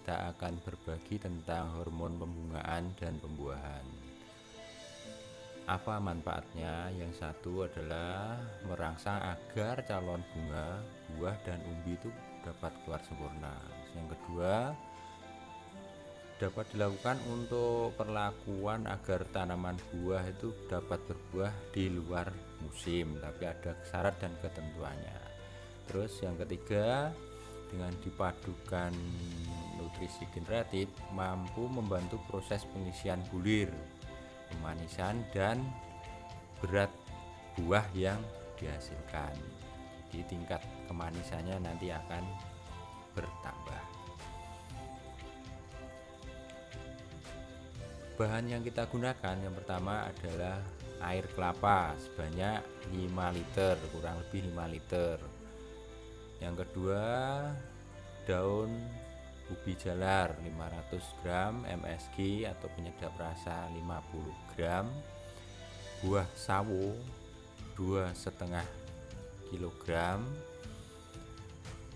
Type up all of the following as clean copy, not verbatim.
kita akan berbagi tentang hormon pembungaan dan pembuahan. Apa manfaatnya? Yang satu adalah merangsang agar calon bunga, buah, dan umbi itu dapat keluar sempurna. Yang kedua, dapat dilakukan untuk perlakuan agar tanaman buah itu dapat berbuah di luar musim, tapi ada syarat dan ketentuannya. Terus yang ketiga, dengan dipadukan nutrisi generatif mampu membantu proses pengisian bulir, pemanisan, dan berat buah yang dihasilkan. Jadi tingkat kemanisannya nanti akan bertambah. Bahan yang kita gunakan yang pertama adalah air kelapa sebanyak 5 liter, kurang lebih 5 liter. Yang kedua, daun ubi jalar 500 gram, MSG atau penyedap rasa 50 gram, buah sawo 2,5 kilogram.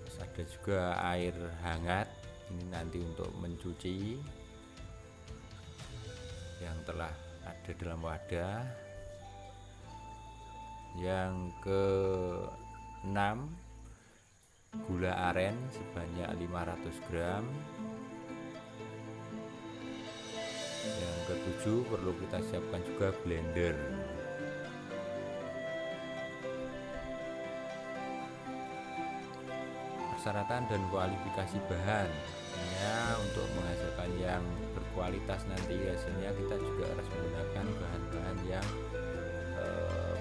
Terus ada juga air hangat, ini nanti untuk mencuci yang telah ada dalam wadah. Yang ke-6, gula aren sebanyak 500 gram. Yang ke-7, perlu kita siapkan juga blender. Persyaratan dan kualifikasi bahan. Untuk menghasilkan yang berkualitas nanti hasilnya kita juga harus menggunakan bahan-bahan yang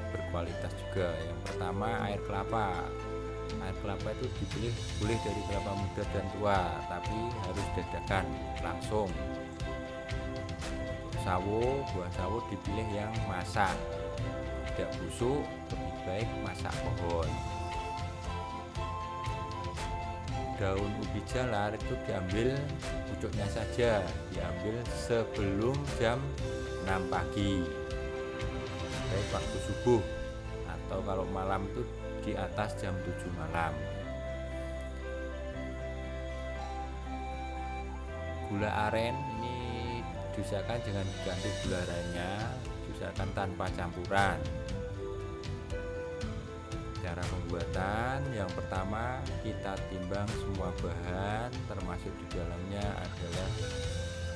berkualitas juga. Yang pertama, air kelapa. Air kelapa itu dipilih boleh dari kelapa muda dan tua, tapi harus dadakan langsung. Sawo, buah sawo dipilih yang masak, tidak busuk, lebih baik masak pohon. Daun ubi jalar itu diambil pucuknya saja, diambil sebelum jam 6 pagi, baik waktu subuh, atau kalau malam itu di atas jam 7 malam. Gula aren ini diusahakan jangan diganti gula arennya, diusahakan tanpa campuran. Cara pembuatan, yang pertama kita timbang semua bahan, termasuk di dalamnya adalah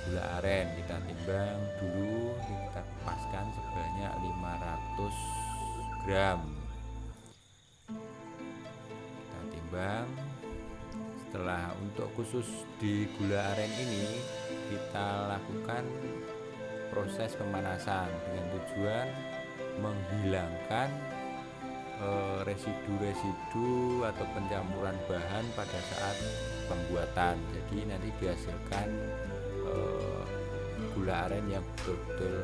gula aren. Kita timbang dulu, kita kupaskan sebanyak 500 gram. Kita timbang. Setelah untuk khusus di gula aren ini kita lakukan proses pemanasan dengan tujuan menghilangkan residu-residu atau pencampuran bahan pada saat pembuatan. Jadi nanti dihasilkan gula aren yang betul-betul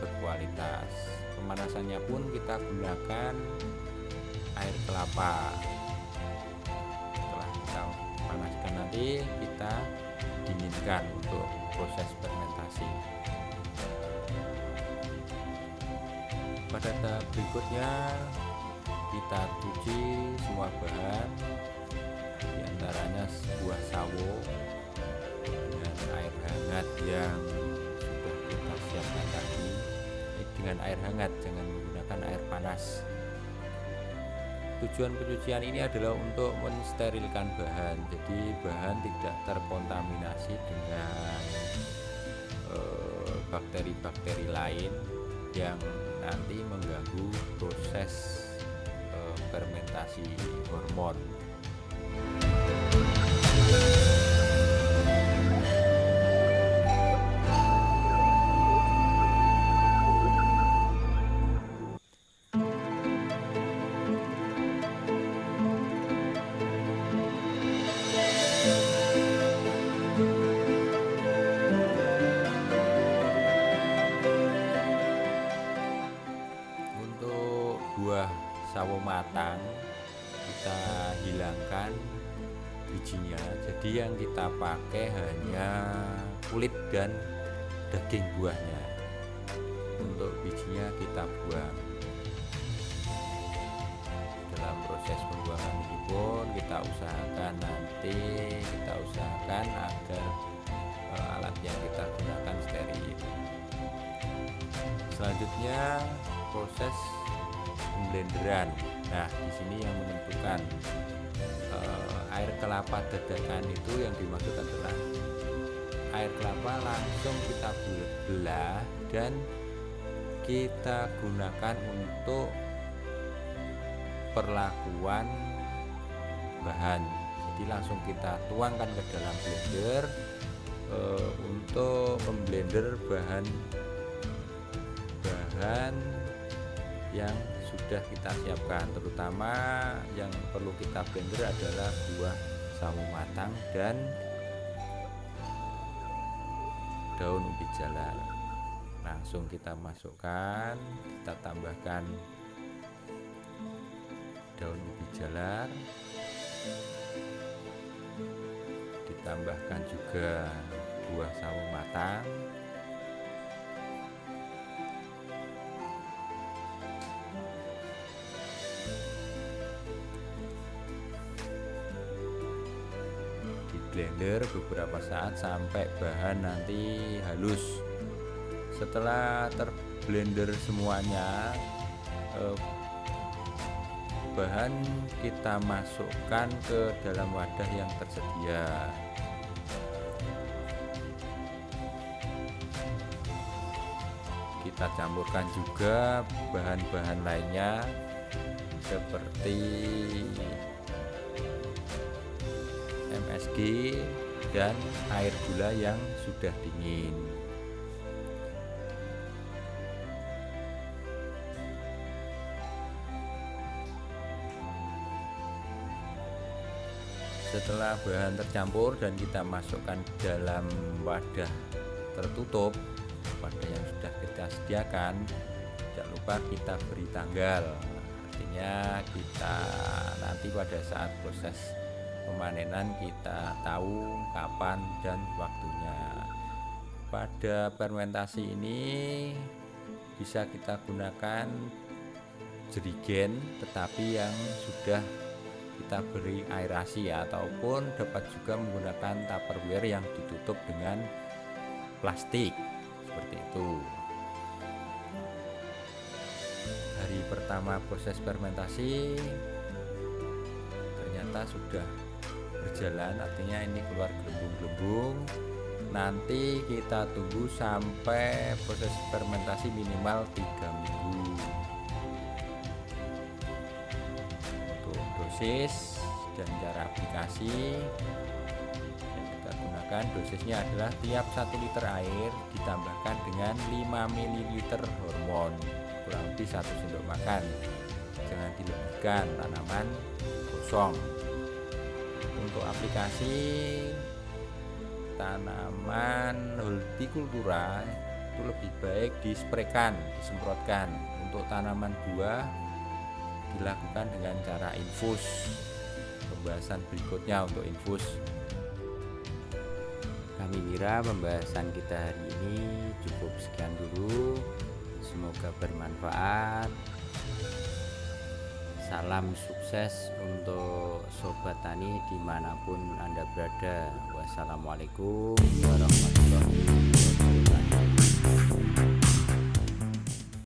berkualitas. Pemanasannya pun kita gunakan air kelapa. Setelah kita panaskan nanti kita dinginkan untuk proses fermentasi. Pada tahap berikutnya kita cuci semua bahan, diantaranya buah sawo dengan air hangat yang sudah kita siapkan tadi. Dengan air hangat, jangan menggunakan air panas. Tujuan pencucian ini adalah untuk mensterilkan bahan, jadi bahan tidak terkontaminasi dengan bakteri-bakteri lain yang nanti mengganggu proses fermentasi hormon. Untuk buah sawo matang kita hilangkan bijinya, jadi yang kita pakai hanya kulit dan daging buahnya. Untuk bijinya kita buang. Dalam proses proses pembuangan ini pun kita usahakan agar alat yang kita gunakan steril. Selanjutnya proses pemblenderan. Nah, di sini yang menentukan air kelapa dadakan itu yang dimaksud adalah air kelapa langsung kita belah dan kita gunakan untuk perlakuan bahan. Jadi langsung kita tuangkan ke dalam blender untuk memblender bahan yang sudah kita siapkan. Terutama yang perlu kita blender adalah buah sawo matang dan daun ubi jalar. Langsung kita masukkan, kita tambahkan daun ubi jalar, ditambahkan juga buah sawo matang, di blender beberapa saat sampai bahan nanti halus. Setelah terblender semuanya, bahan kita masukkan ke dalam wadah yang tersedia. Kita campurkan juga bahan-bahan lainnya seperti MSG dan air gula yang sudah dingin. Setelah bahan tercampur dan kita masukkan dalam wadah tertutup, wadah yang sudah kita sediakan, tidak lupa kita beri tanggal. Artinya kita nanti pada saat proses pemanenan kita tahu kapan dan waktunya. Pada fermentasi ini bisa kita gunakan jerigen tetapi yang sudah kita beri aerasi, ataupun dapat juga menggunakan tupperware yang ditutup dengan plastik seperti itu. Hari pertama proses fermentasi ternyata sudah berjalan, artinya ini keluar gelembung-gelembung. Nanti kita tunggu sampai proses fermentasi minimal 3 minggu. Dosis dan cara aplikasi yang kita gunakan, dosisnya adalah tiap 1 liter air ditambahkan dengan 5 ml hormon, kurang lebih 1 sendok makan. Jangan dilebihkan, tanaman kosong. Untuk aplikasi tanaman hortikultura itu lebih baik disemprotkan. Untuk tanaman buah dilakukan dengan cara infus. Pembahasan berikutnya untuk infus. Kami kira pembahasan kita hari ini cukup sekian dulu. Semoga bermanfaat. Salam sukses untuk sobat tani dimanapun Anda berada. Wassalamualaikum warahmatullahi wabarakatuh.